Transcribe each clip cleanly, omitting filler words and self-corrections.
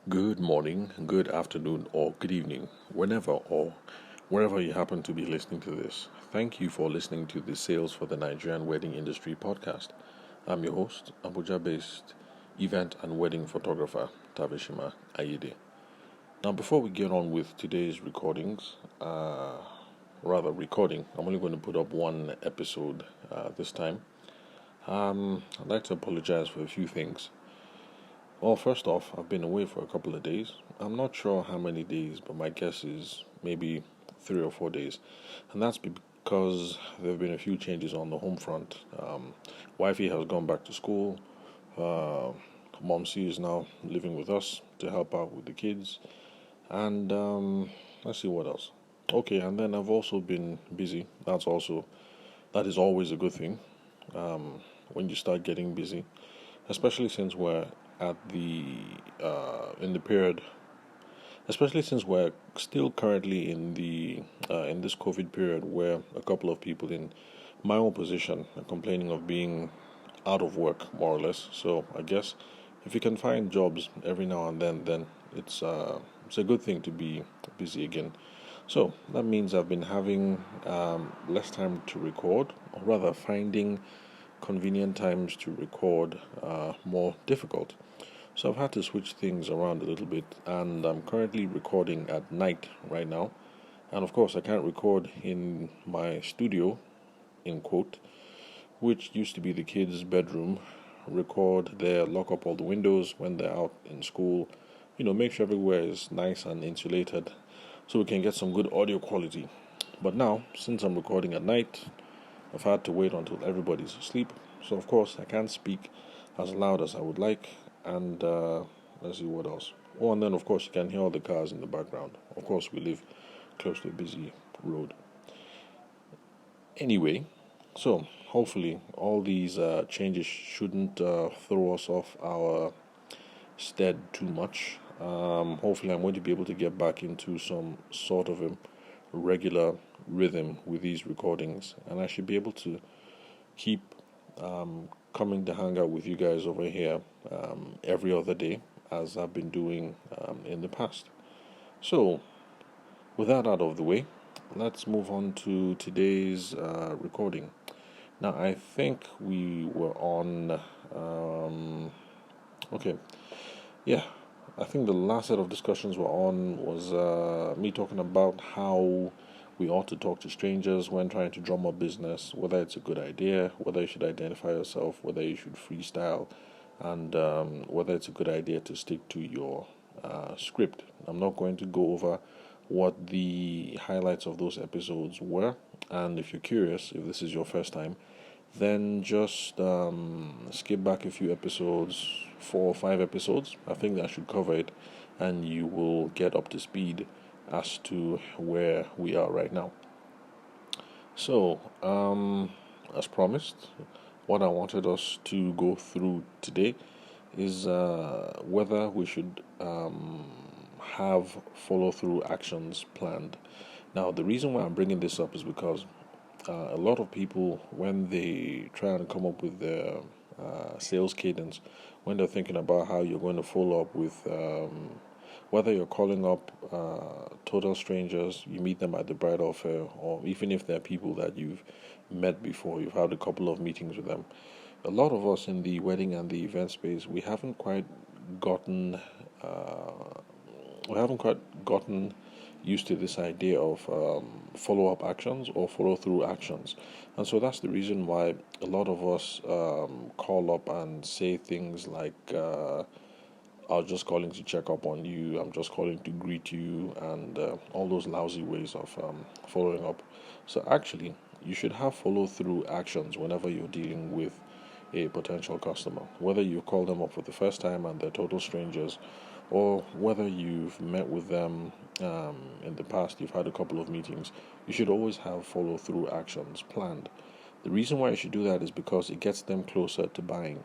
Good morning, good afternoon, or good evening, whenever or wherever you happen to be listening to this. Thank you for listening to the Sales for the Nigerian Wedding Industry podcast. I'm your host, Abuja based event and wedding photographer, Tavishima Ayede. Now, before we get on with today's recording, I'm only going to put up one episode this time. I'd like to apologize for a few things. Well, first off, I've been away for a couple of days. I'm not sure how many days, but my guess is maybe 3 or 4 days. And that's because there have been a few changes on the home front. Wifey has gone back to school. Uh, Mom C is now living with us to help out with the kids. And let's see what else. Okay, and then I've also been busy. That is always a good thing when you start getting busy, especially since we're at the in the period, especially since we're still currently in this COVID period where a couple of people in my own position are complaining of being out of work more or less. So I guess if you can find jobs every now and then it's a good thing to be busy again. So that means I've been having less time to record, or rather finding convenient times to record more difficult. So I've had to switch things around a little bit, and I'm currently recording at night right now. And of course, I can't record in my studio, in quote, which used to be the kids' bedroom. Record there, lock up all the windows when they're out in school. Make sure everywhere is nice and insulated so we can get some good audio quality. But now, since I'm recording at night, I've had to wait until everybody's asleep. So, of course, I can't speak as loud as I would like. And let's see what else. Oh, and then, of course, you can hear all the cars in the background. Of course, we live close to a busy road. Anyway, so hopefully, all these changes shouldn't throw us off our stead too much. Hopefully, I'm going to be able to get back into some sort of a regular rhythm with these recordings, and I should be able to keep coming to hang out with you guys over here every other day as I've been doing in the past. So, with that out of the way, let's move on to today's recording. Now, I think we were on. Okay, yeah, I think the last set of discussions we're on was me talking about how we ought to talk to strangers when trying to drum up business, whether it's a good idea, whether you should identify yourself, whether you should freestyle, and whether it's a good idea to stick to your script. I'm not going to go over what the highlights of those episodes were, and if you're curious, if this is your first time, then just skip back a few episodes, 4 or 5 episodes. I think that should cover it, and you will get up to speed as to where we are right now. So, as promised, what I wanted us to go through today is whether we should have follow through actions planned. Now, the reason why I'm bringing this up is because a lot of people, when they try and come up with their sales cadence, when they're thinking about how you're going to follow up with whether you're calling up total strangers, you meet them at the bridal fair, or even if they're people that you've met before, you've had a couple of meetings with them. A lot of us in the wedding and the event space, gotten uh, we haven't quite gotten used to this idea of follow up actions or follow through actions. And so that's the reason why a lot of us call up and say things like, I'm just calling to check up on you, I'm just calling to greet you, and all those lousy ways of following up. So actually, you should have follow through actions whenever you're dealing with a potential customer, whether you call them up for the first time and they're total strangers, or whether you've met with them in the past, you've had a couple of meetings. You should always have follow through actions planned. The reason why you should do that is because it gets them closer to buying.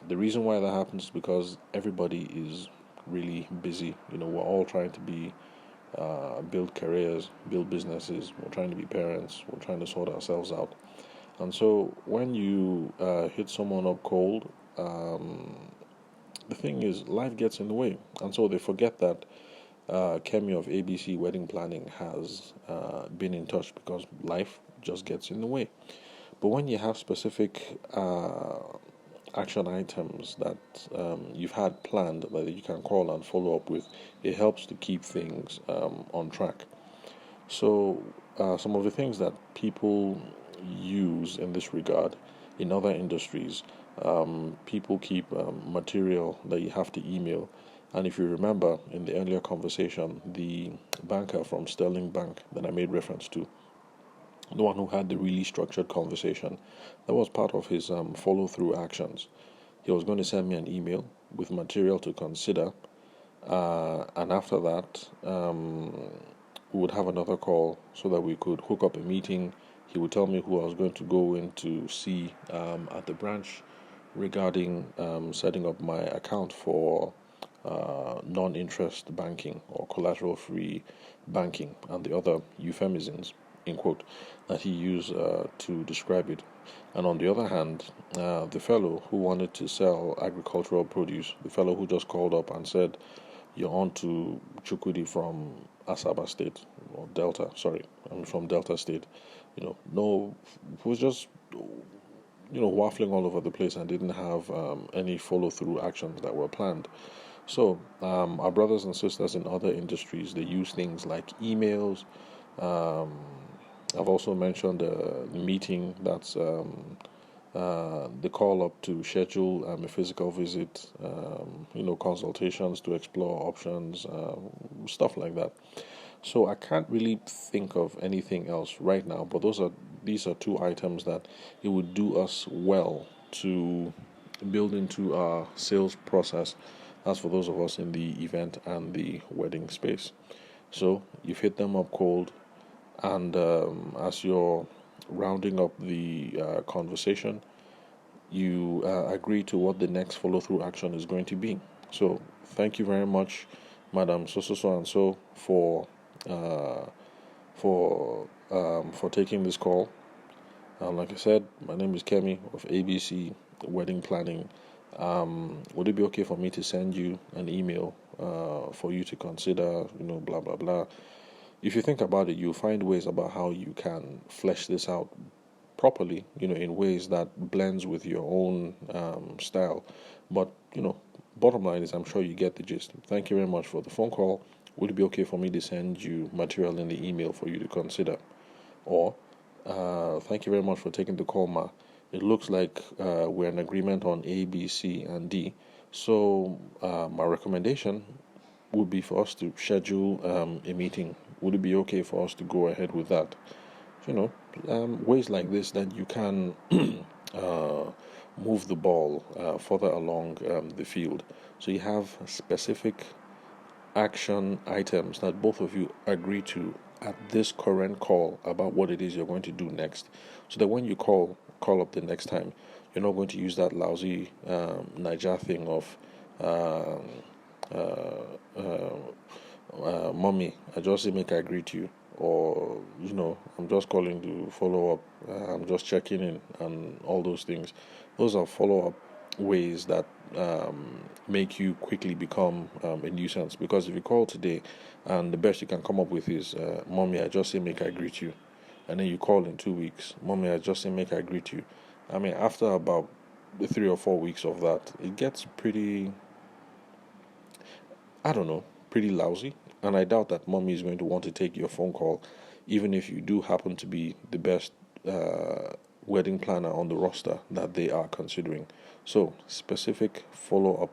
The reason why that happens is because everybody is really busy. We're all trying to build careers, build businesses. We're trying to be parents. We're trying to sort ourselves out. And so when you hit someone up cold, the thing is, life gets in the way, and so they forget that Kemi of ABC Wedding Planning has been in touch because life just gets in the way. But when you have specific action items that you've had planned that you can call and follow up with, it helps to keep things on track. So, some of the things that people use in this regard in other industries, people keep material that you have to email. And if you remember in the earlier conversation, the banker from Sterling Bank that I made reference to, the one who had the really structured conversation, that was part of his follow through actions. He was going to send me an email with material to consider, and after that, we would have another call so that we could hook up a meeting. He would tell me who I was going to go in to see at the branch regarding setting up my account for non interest banking or collateral free banking and the other euphemisms, in quote, that he used to describe it. And on the other hand, the fellow who wanted to sell agricultural produce, the fellow who just called up and said, "You're on to Chukwudi from Asaba State or Delta. Sorry, I'm from Delta State." No, was just waffling all over the place and didn't have any follow through actions that were planned. So, our brothers and sisters in other industries, they use things like emails. Um, I've also mentioned the meeting that's the call up to schedule a physical visit, consultations to explore options, stuff like that. So I can't really think of anything else right now, but these are two items that it would do us well to build into our sales process. As for those of us in the event and the wedding space, so you've hit them up cold, and as you're rounding up the conversation, you agree to what the next follow through action is going to be. So, thank you very much, Madam So and so, uh, for taking this call. Like I said, my name is Kemi of ABC Wedding Planning. Would it be okay for me to send you an email for you to consider? Blah blah blah. If you think about it, you'll find ways about how you can flesh this out properly, in ways that blends with your own style. But, bottom line is I'm sure you get the gist. Thank you very much for the phone call. Would it be okay for me to send you material in the email for you to consider? Or, thank you very much for taking the call, Ma. It looks like we're in agreement on A, B, C, and D. So, my recommendation would be for us to schedule a meeting. Would it be okay for us to go ahead with that? you know, Ways like this that you can uh, move the ball further along the field. So you have specific action items that both of you agree to at this current call about what it is you're going to do next, so that when you call up the next time, you're not going to use that lousy Niger thing of um, uh, mommy, I just say make I greet you, or I'm just calling to follow up, I'm just checking in, and all those things. Those are follow up ways that make you quickly become a nuisance. Because if you call today and the best you can come up with is, mommy, I just say make I greet you, and then you call in 2 weeks, mommy, I just say make I greet you. I mean, after about the 3 or 4 weeks of that, it gets pretty, I don't know, pretty lousy. And I doubt that mommy is going to want to take your phone call, even if you do happen to be the best wedding planner on the roster that they are considering. So, specific follow up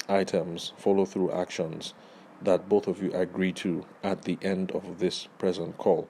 items, follow through actions that both of you agree to at the end of this present call.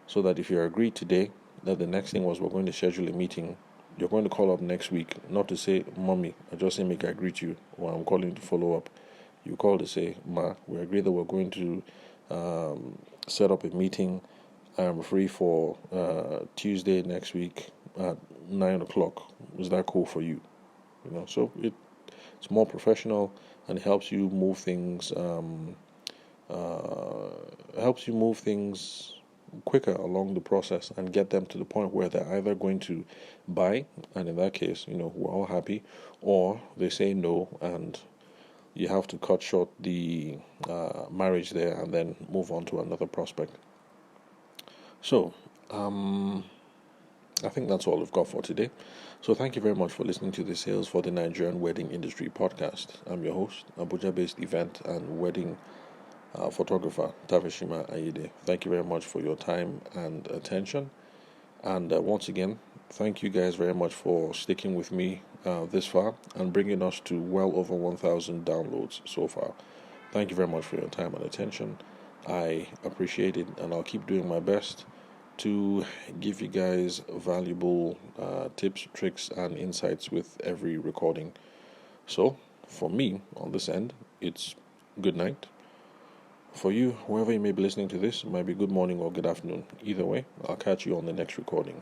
So that if you agree today that the next thing was we're going to schedule a meeting, you're going to call up next week, not to say, mommy, I just say make I greet you, or I'm calling to follow up. You call to say, ma, we agree that we're going to set up a meeting. I'm free for Tuesday next week at 9 o'clock. Is that cool for you? So it's more professional, and it helps you move things. Helps you move things quicker along the process and get them to the point where they're either going to buy, and in that case, we're all happy, or they say no, and you have to cut short the marriage there and then move on to another prospect. So, I think that's all we've got for today. So thank you very much for listening to the Sales for the Nigerian Wedding Industry podcast. I'm your host, Abuja-based event and wedding photographer, Tavishima Ayide. Thank you very much for your time and attention. And once again, thank you guys very much for sticking with me this far and bringing us to well over 1,000 downloads so far. Thank you very much for your time and attention. I appreciate it, and I'll keep doing my best to give you guys valuable tips, tricks, and insights with every recording. So, for me, on this end, it's good night. For you, wherever you may be listening to this, it might be good morning or good afternoon. Either way, I'll catch you on the next recording.